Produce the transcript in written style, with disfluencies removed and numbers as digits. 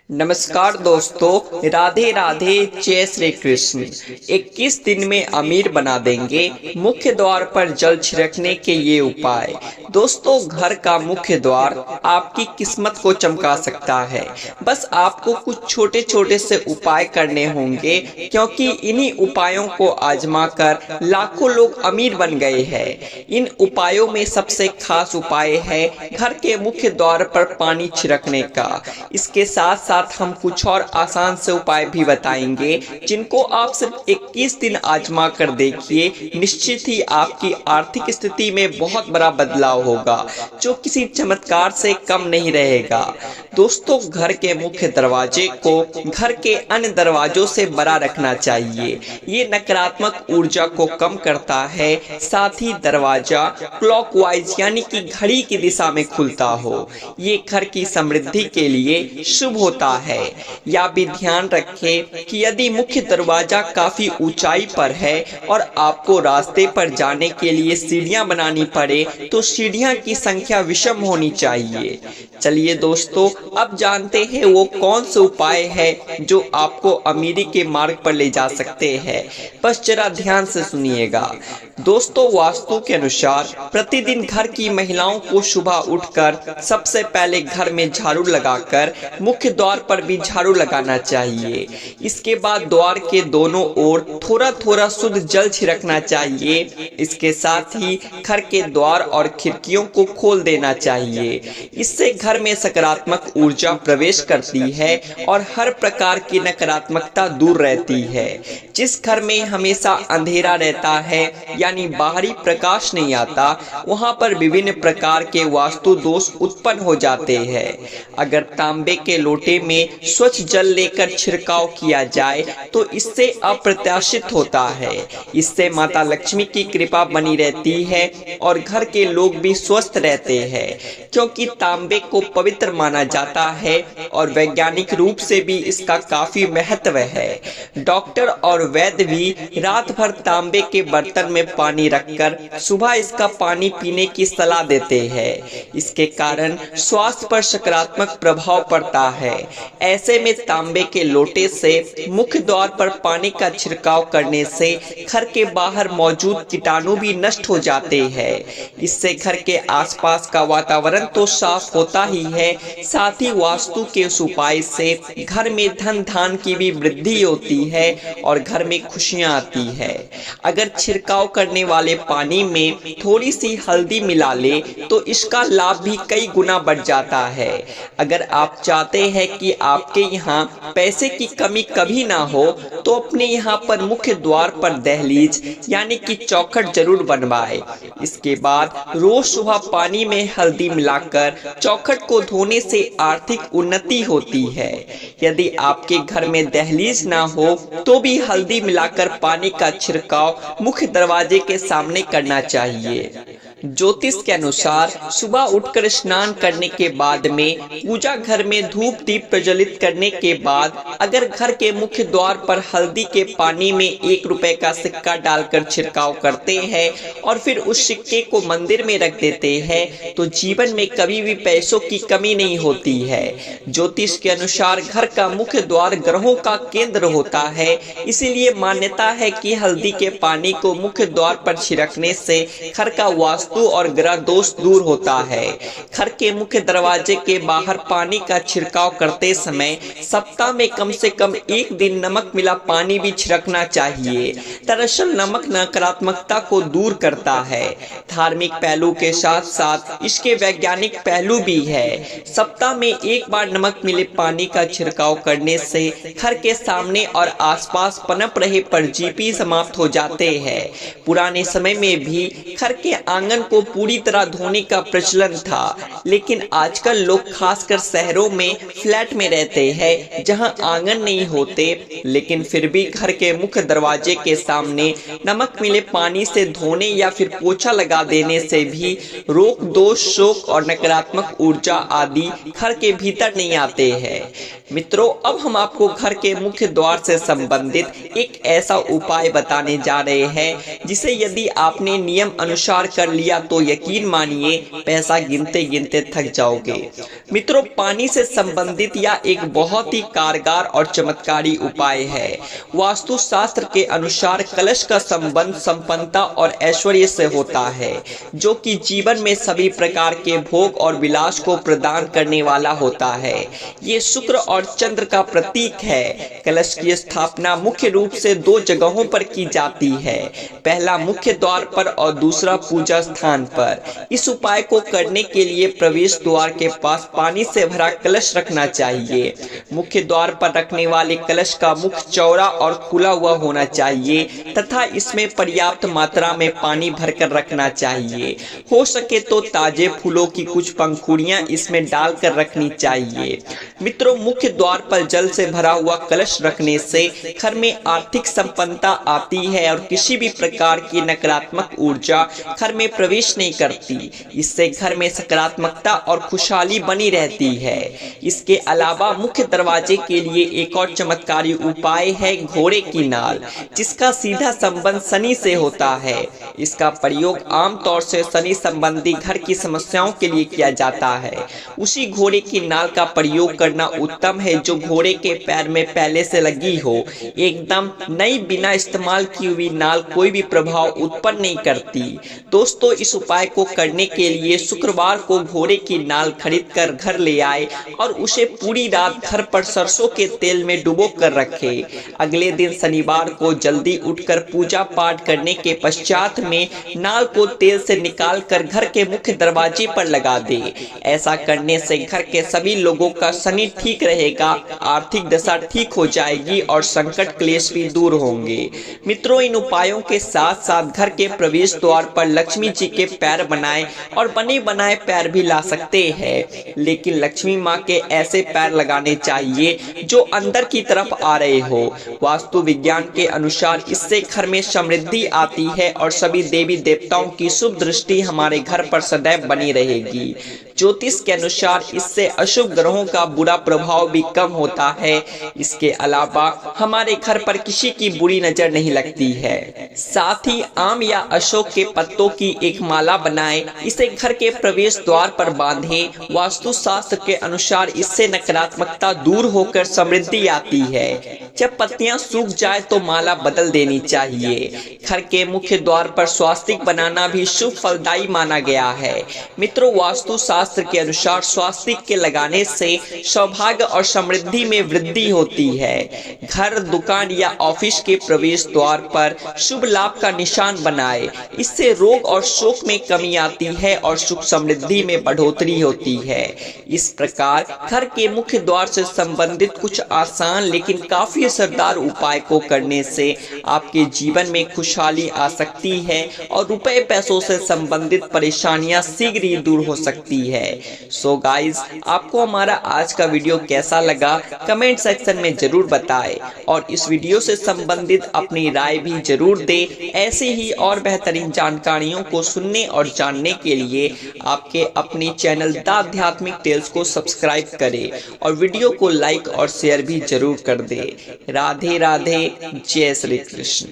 नमस्कार दोस्तों, राधे राधे, जय श्री कृष्ण। 21 दिन में अमीर बना देंगे मुख्य द्वार पर जल छिड़कने के ये उपाय। दोस्तों, घर का मुख्य द्वार आपकी किस्मत को चमका सकता है। बस आपको कुछ छोटे छोटे से उपाय करने होंगे, क्योंकि इन्हीं उपायों को आजमा कर लाखों लोग अमीर बन गए हैं। इन उपायों में सबसे खास उपाय है घर के मुख्य द्वार पर पानी छिड़कने का। इसके साथ साथ हम कुछ और आसान से उपाय भी बताएंगे, जिनको आप सिर्फ 21 दिन आजमा कर देखिए। निश्चित ही आपकी आर्थिक स्थिति में बहुत बड़ा बदलाव होगा, जो किसी चमत्कार से कम नहीं रहेगा। दोस्तों, घर के मुख्य दरवाजे को घर के अन्य दरवाजों से बड़ा रखना चाहिए। ये नकारात्मक ऊर्जा को कम करता है। साथ ही दरवाजा क्लॉकवाइज यानी कि घड़ी की दिशा में खुलता हो। ये घर की समृद्धि के लिए शुभ होता है। या भी ध्यान रखें कि यदि मुख्य दरवाजा काफी ऊंचाई पर है और आपको रास्ते पर जाने के लिए सीढ़ियां बनानी पड़े, तो सीढ़ियां की संख्या विषम होनी चाहिए। चलिए दोस्तों, अब जानते हैं वो कौन से उपाय है जो आपको अमीरी के मार्ग पर ले जा सकते हैं। बस जरा ध्यान से सुनिएगा। दोस्तों, वास्तु के अनुसार प्रतिदिन घर की महिलाओं को सुबह उठकर सबसे पहले घर में झाड़ू लगाकर मुख्य द्वार पर भी झाड़ू लगाना चाहिए। इसके बाद द्वार के दोनों ओर थोड़ा थोड़ा शुद्ध जल छिड़कना चाहिए। इसके साथ ही घर के द्वार और खिड़कियों को खोल देना चाहिए। इससे घर में सकारात्मक ऊर्जा प्रवेश करती है और हर प्रकार की नकारात्मकता दूर रहती है। जिस घर में हमेशा अंधेरा रहता है यानी बाहरी प्रकाश नहीं आता, वहां पर विभिन्न प्रकार के वास्तु दोष उत्पन्न हो जाते हैं। अगर तांबे के लोटे में स्वच्छ जल लेकर छिड़काव किया जाए तो इससे अप्रत्याशित होता है। इससे माता लक्ष्मी की कृपा बनी रहती है और घर के लोग भी स्वस्थ रहते हैं, क्योंकि तांबे को पवित्र माना जाता है और वैज्ञानिक रूप से भी इसका काफी महत्व है। डॉक्टर और वैद्य भी रात भर तांबे के बर्तन में पानी रखकर सुबह इसका पानी पीने की सलाह देते हैं। इसके कारण स्वास्थ्य पर सकारात्मक प्रभाव पड़ता है। ऐसे में तांबे के लोटे से मुख्य द्वार पर पानी का छिड़काव करने से घर के बाहर मौजूद कीटाणु भी नष्ट हो जाते हैं। इससे घर के आसपास का वातावरण तो साफ होता ही है, साथ ही वास्तु के उस उपाय से घर में धन धान की भी वृद्धि होती है और घर में खुशियां आती है। अगर छिड़काव करने वाले पानी में थोड़ी सी हल्दी मिला ले तो इसका लाभ भी कई गुना बढ़ जाता है। अगर आप चाहते हैं कि आपके यहाँ पैसे की कमी कभी ना हो, तो अपने यहाँ पर मुख्य द्वार पर दहलीज यानी कि चौखट जरूर बनवाए। इसके बाद रोज सुबह पानी में हल्दी मिलाकर चौखट को धोने से आर्थिक उन्नति होती है। यदि आपके घर में दहलीज ना हो तो भी हल्दी मिलाकर पानी का छिड़काव मुख्य दरवाजे के सामने करना चाहिए। ज्योतिष के अनुसार सुबह उठकर स्नान करने के बाद में पूजा घर में धूप दीप प्रज्वलित करने के बाद अगर घर के मुख्य द्वार पर हल्दी के पानी में 1 रुपए का सिक्का डालकर छिड़काव करते हैं और फिर उस सिक्के को मंदिर में रख देते हैं, तो जीवन में कभी भी पैसों की कमी नहीं होती है। ज्योतिष के अनुसार घर का मुख्य द्वार ग्रहों का केंद्र होता है, इसीलिए मान्यता है कि हल्दी के पानी को मुख्य द्वार पर छिड़कने से घर का वास्तु और ग्रह दोष दूर होता है। घर के मुख्य दरवाजे के बाहर पानी का छिड़काव करते समय सप्ताह में कम से कम 1 दिन नमक मिला पानी भी छिड़कना चाहिए। दरअसल नमक नकारात्मकता को दूर करता है। धार्मिक पहलू के साथ साथ इसके वैज्ञानिक पहलू भी है। सप्ताह में 1 बार नमक मिले पानी का छिड़काव करने से घर के सामने और आसपास पनप रहे परजीवी समाप्त हो जाते हैं। पुराने समय में भी घर के आंगन को पूरी तरह धोने का प्रचलन था, लेकिन आजकल लोग खासकर शहरों में फ्लैट में रहते हैं जहां आंगन नहीं होते, लेकिन फिर भी घर के मुख्य दरवाजे के सामने नमक मिले पानी से धोने या फिर पोछा लगा देने से भी रोग दोष शोक और नकारात्मक ऊर्जा आदि घर के भीतर नहीं आते हैं। मित्रों, अब हम आपको घर के मुख्य द्वार से संबंधित एक ऐसा उपाय बताने जा रहे हैं जिसे यदि आपने नियम अनुसार कर लिया दिया तो यकीन मानिए पैसा गिनते गिनते थक जाओगे। मित्रों, पानी से संबंधित यह एक बहुत ही कारगर और चमत्कारी उपाय है। वास्तुशास्त्र के अनुसार कलश का संबंध संपन्नता और ऐश्वर्य से होता है, जो कि जीवन में सभी प्रकार के भोग और विलास को प्रदान करने वाला होता है। ये शुक्र और चंद्र का प्रतीक है। कलश की स्थापना मुख्य रूप से दो जगहों पर की जाती है, पहला मुख्य द्वार पर और दूसरा पूजा स्थान पर। इस उपाय को करने के लिए प्रवेश द्वार के पास पानी से भरा कलश रखना चाहिए। मुख्य द्वार पर रखने वाले कलश का मुख चौड़ा और खुला हुआ होना चाहिए तथा इसमें पर्याप्त मात्रा में पानी भरकर रखना चाहिए। हो सके तो ताजे फूलों की कुछ पंखुड़ियां इसमें डालकर रखनी चाहिए। मित्रों, मुख्य द्वार पर जल से भरा हुआ कलश रखने से घर में आर्थिक संपन्नता आती है और किसी भी प्रकार की नकारात्मक ऊर्जा घर में प्रवेश नहीं करती। इससे घर में सकारात्मकता और खुशहाली बनी रहती है। इसके अलावा मुख्य दरवाजे के लिए एक और चमत्कारी उपाय है घोड़े की नाल, जिसका सीधा संबंध शनि से होता है। इसका प्रयोग आमतौर से शनि संबंधी घर की समस्याओं के लिए किया जाता है। उसी घोड़े की नाल का प्रयोग करना उत्तम है जो घोड़े के पैर में पहले से लगी हो। एकदम नई बिना इस्तेमाल की हुई नाल कोई भी प्रभाव उत्पन्न नहीं करती। दोस्तों, इस उपाय को करने के लिए शुक्रवार को घोड़े की नाल खरीदकर घर ले आए और उसे पूरी रात घर पर सरसों के तेल में डुबो कर रखे। अगले दिन शनिवार को जल्दी उठकर पूजा पाठ करने के पश्चात में नाल को तेल से निकालकर घर के मुख्य दरवाजे पर लगा दे। ऐसा करने से घर के सभी लोगों का शनि ठीक रहेगा, आर्थिक दशा ठीक हो जाएगी और संकट क्लेश भी दूर होंगे। मित्रों, इन उपायों के साथ साथ घर के प्रवेश द्वार पर लक्ष्मी जी के पैर बनाए और बने बनाए पैर भी ला सकते हैं, लेकिन लक्ष्मी माँ के ऐसे पैर लगाने चाहिए जो अंदर की तरफ आ रहे हो। वास्तु विज्ञान के अनुसार इससे घर में समृद्धि आती है और सभी देवी देवताओं की शुभ दृष्टि हमारे घर पर सदैव बनी रहेगी। ज्योतिष के अनुसार इससे अशुभ ग्रहों का बुरा प्रभाव भी कम होता है। इसके अलावा हमारे घर पर किसी की बुरी नजर नहीं लगती है। साथ ही आम या अशोक के पत्तों की एक माला बनाएं, इसे घर के प्रवेश द्वार पर बांधें। वास्तुशास्त्र के अनुसार इससे नकारात्मकता दूर होकर समृद्धि आती है। जब पत्तियां सूख जाए तो माला बदल देनी चाहिए। घर के मुख्य द्वार पर स्वास्तिक बनाना भी शुभ फलदायी माना गया है। मित्रों, वास्तुशास्त्र के अनुसार स्वास्तिक के लगाने से सौभाग्य और समृद्धि में वृद्धि होती है। घर, दुकान या ऑफिस के प्रवेश द्वार पर शुभ लाभ का निशान बनाए। इससे रोग और शोक में कमी आती है और सुख समृद्धि में बढ़ोतरी होती है। इस प्रकार घर के मुख्य द्वार से संबंधित कुछ आसान लेकिन काफी असरदार उपाय को करने से आपके जीवन में खुशहाली आ सकती है और रुपए पैसों से संबंधित परेशानियां शीघ्र ही दूर हो सकती है। सो गाइज, आपको हमारा आज का वीडियो कैसा लगा कमेंट सेक्शन में जरूर बताएं और इस वीडियो से संबंधित अपनी राय भी जरूर दें। ऐसे ही और बेहतरीन जानकारियों को सुनने और जानने के लिए आपके अपने चैनल द आध्यात्मिक टेल्स को सब्सक्राइब करें और वीडियो को लाइक और शेयर भी जरूर कर दें। राधे राधे, जय श्री कृष्ण।